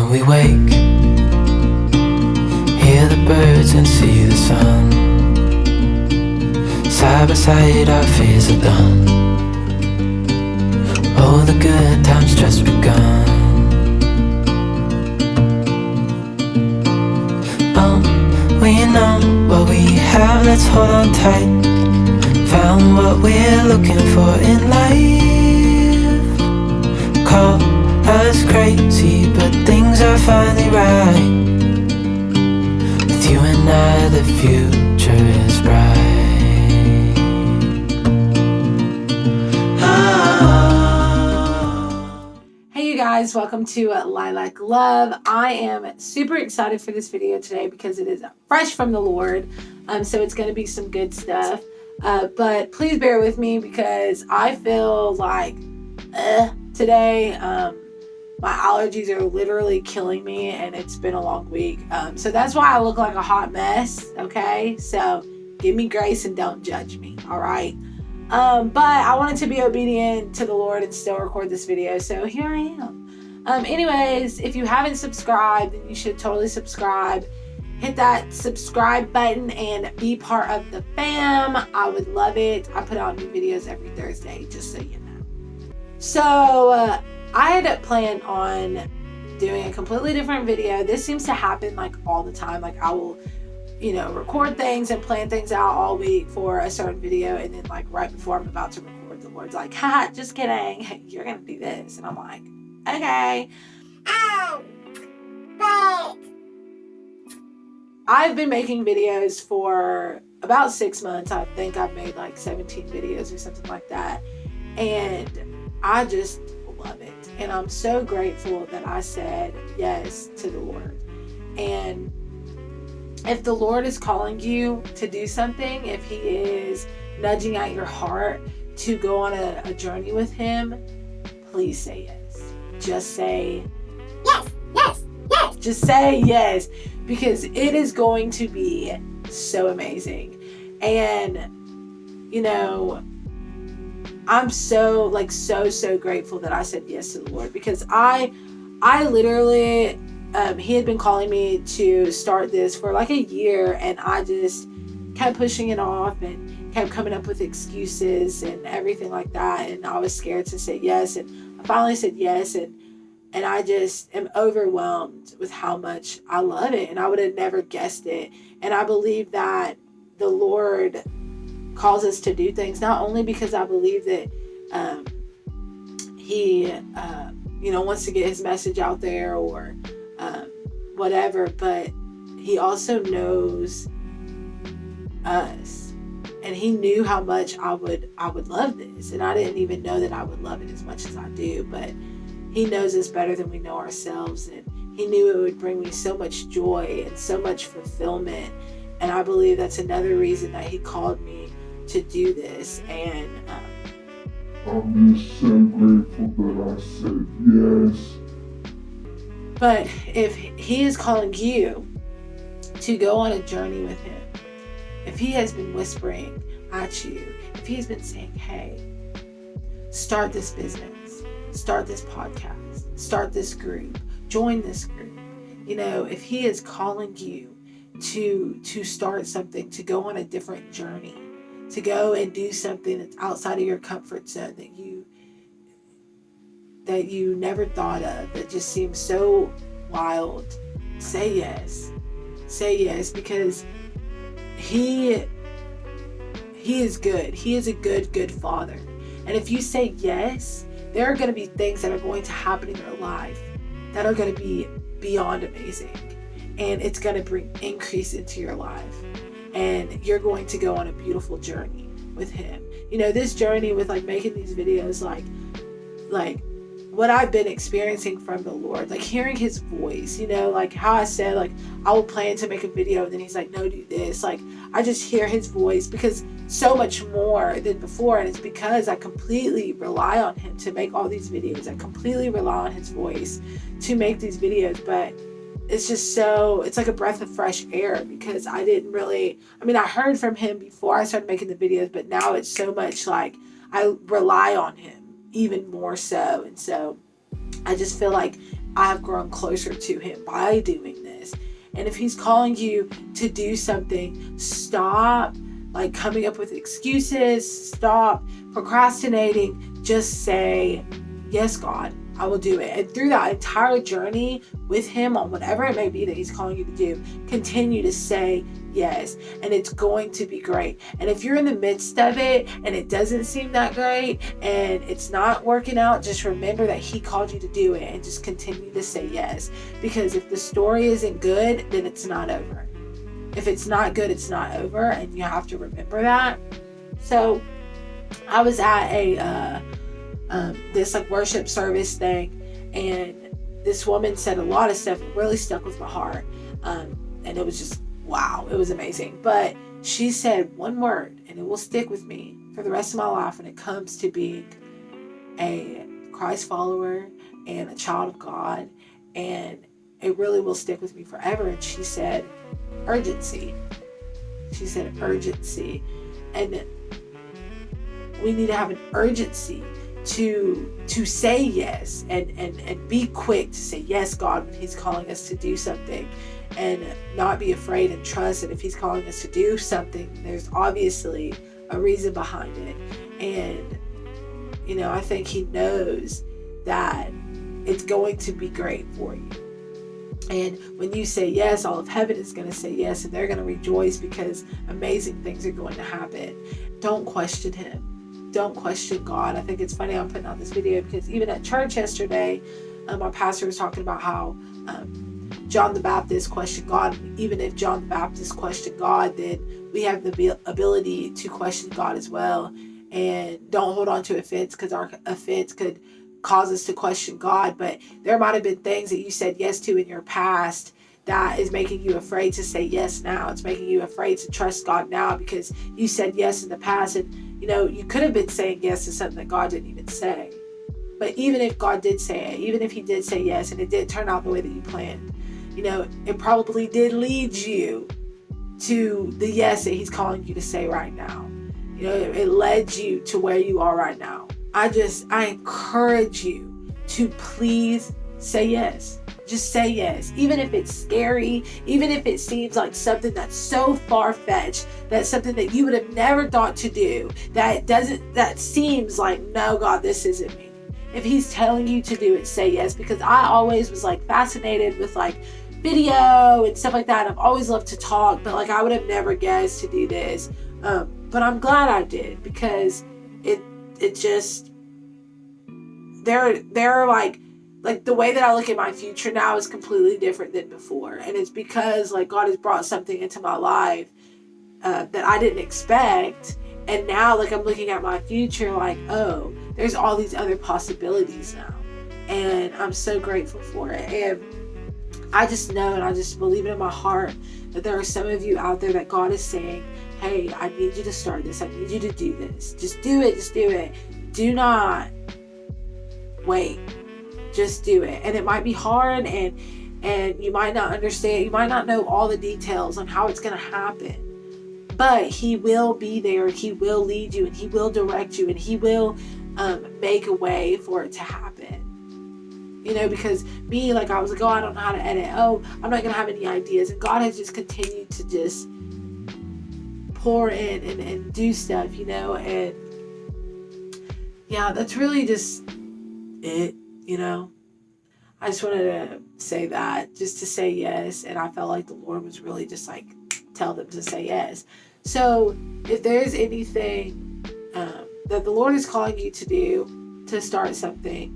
we wake, hear the birds and see the sun. Side by side our fears are done. Oh, the good times just begun. We know what we have, let's hold on tight. Found what we're looking for in life. Call us crazy, but things are finally right. With you and I, the future is bright. Hey you guys, welcome to Lilac Love. I am super excited for this video today because it is fresh from the Lord. So it's going to be some good stuff. But please bear with me because I feel like today. My allergies are literally killing me and it's been a long week. So that's why I look like a hot mess, okay? So give me grace and don't judge me, all right? But I wanted to be obedient to the Lord and still record this video, so here I am. Anyways, if you haven't subscribed, then you should totally subscribe. Hit that subscribe button and be part of the fam. I would love it. I put out new videos every Thursday, just so you know. So, I had planned on doing a completely different video. This seems to happen like all the time. Like I will, record things and plan things out all week for a certain video. And then like right before I'm about to record, the Lord's like, haha, just kidding. You're going to do this. And I'm like, okay. But I've been making videos for about 6 months. I think I've made like 17 videos or something like that. And I just love it. And I'm so grateful that I said yes to the Lord. And if the Lord is calling you to do something, if he is nudging at your heart to go on a journey with him, please say yes. Just say yes, yes, yes. Just say yes, because it is going to be so amazing. And, I'm so grateful that I said yes to the Lord, because I literally, he had been calling me to start this for like a year, and I just kept pushing it off and kept coming up with excuses and everything like that. And I was scared to say yes. And I finally said yes. And I just am overwhelmed with how much I love it. And I would have never guessed it. And I believe that the Lord calls us to do things, not only because I believe that he wants to get his message out there or whatever, but he also knows us, and he knew how much I would love this. And I didn't even know that I would love it as much as I do, but he knows us better than we know ourselves, and he knew it would bring me so much joy and so much fulfillment. And I believe that's another reason that he called me to do this. And I'm just so grateful that I said yes. But if he is calling you to go on a journey with him, if he has been whispering at you, if he's been saying, hey, start this business, start this podcast, start this group, join this group, if he is calling you to start something, to go on a different journey, to go and do something that's outside of your comfort zone, that you never thought of, that just seems so wild, say yes. Say yes, because he is good. He is a good father. And if you say yes, there are going to be things that are going to happen in your life that are going to be beyond amazing. And it's going to bring increase into your life. And you're going to go on a beautiful journey with him. This journey with like making these videos, like what I've been experiencing from the Lord, like hearing his voice, like how I said, like I will plan to make a video and then he's like, no, do this. Like I just hear his voice, because so much more than before. And it's because I completely rely on him to make all these videos. I completely rely on his voice to make these videos. But it's just it's like a breath of fresh air, because I heard from him before I started making the videos, but now it's so much like I rely on him even more so. And so I just feel like I have grown closer to him by doing this. And if he's calling you to do something, stop like coming up with excuses, stop procrastinating, just say, yes, God, I will do it. And through that entire journey with him on whatever it may be that he's calling you to do, continue to say yes, and it's going to be great. And if you're in the midst of it and it doesn't seem that great and it's not working out, just remember that he called you to do it and just continue to say yes. Because if the story isn't good, then it's not over. If it's not good, it's not over, and you have to remember that. So I was at a this like worship service thing, and this woman said a lot of stuff that really stuck with my heart, and it was just wow, it was amazing. But she said one word, and it will stick with me for the rest of my life when it comes to being a Christ follower and a child of God, and it really will stick with me forever. And she said urgency. She said urgency. And we need to have an urgency to say yes and be quick to say yes, God, when he's calling us to do something, and not be afraid and trust that if he's calling us to do something, there's obviously a reason behind it. And you know, I think he knows that it's going to be great for you. And when you say yes, all of heaven is going to say yes, and they're going to rejoice because amazing things are going to happen. Don't question him. Don't question God. I think it's funny I'm putting out this video because even at church yesterday, our pastor was talking about how John the Baptist questioned God. And even if John the Baptist questioned God, then we have the ability to question God as well. And don't hold on to offense, because our offense could cause us to question God. But there might have been things that you said yes to in your past that is making you afraid to say yes now. It's making you afraid to trust God now because you said yes in the past. And you know, you could have been saying yes to something that God didn't even say. But even if God did say it, even if he did say yes and it did turn out the way that you planned, you know, it probably did lead you to the yes that he's calling you to say right now. You know, it led you to where you are right now. I encourage you to please say yes. Just say yes. Even if it's scary, even if it seems like something that's so far-fetched, that's something that you would have never thought to do, that seems like, no, God, this isn't me. If he's telling you to do it, say yes. Because I always was like fascinated with like video and stuff like that. I've always loved to talk, but like I would have never guessed to do this. But I'm glad I did, because it just, they're like the way that I look at my future now is completely different than before. And it's because like God has brought something into my life that I didn't expect. And now like I'm looking at my future like, oh, there's all these other possibilities now. And I'm so grateful for it. And I just know, and I just believe it in my heart, that there are some of you out there that God is saying, hey, I need you to start this. I need you to do this. Just do it. Just do it. Do not wait. Just do it. And it might be hard, and you might not understand. You might not know all the details on how it's going to happen. But he will be there, and he will lead you, and he will direct you, and he will make a way for it to happen. You know, because me, like I was like, oh, I don't know how to edit. Oh, I'm not going to have any ideas. And God has just continued to just pour in and do stuff, you know. And yeah, that's really just it, you know. I just wanted to say that, just to say yes. And I felt like the Lord was really just like, tell them to say yes. So if there's anything that the Lord is calling you to do, to start something,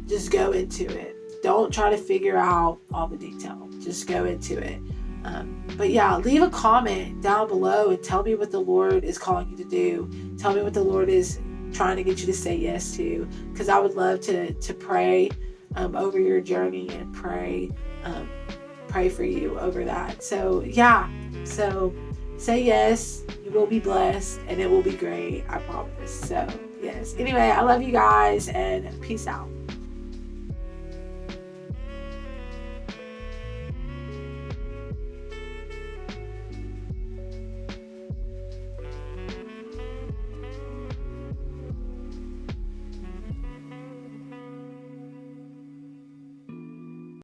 just go into it. Don't try to figure out all the detail. Just go into it. But yeah, leave a comment down below and tell me what the Lord is calling you to do. Tell me what the Lord is trying to get you to say yes to, because I would love to pray over your journey and pray for you over that. So yeah, so say yes, you will be blessed, and it will be great, I promise. So yes, anyway, I love you guys, and peace out.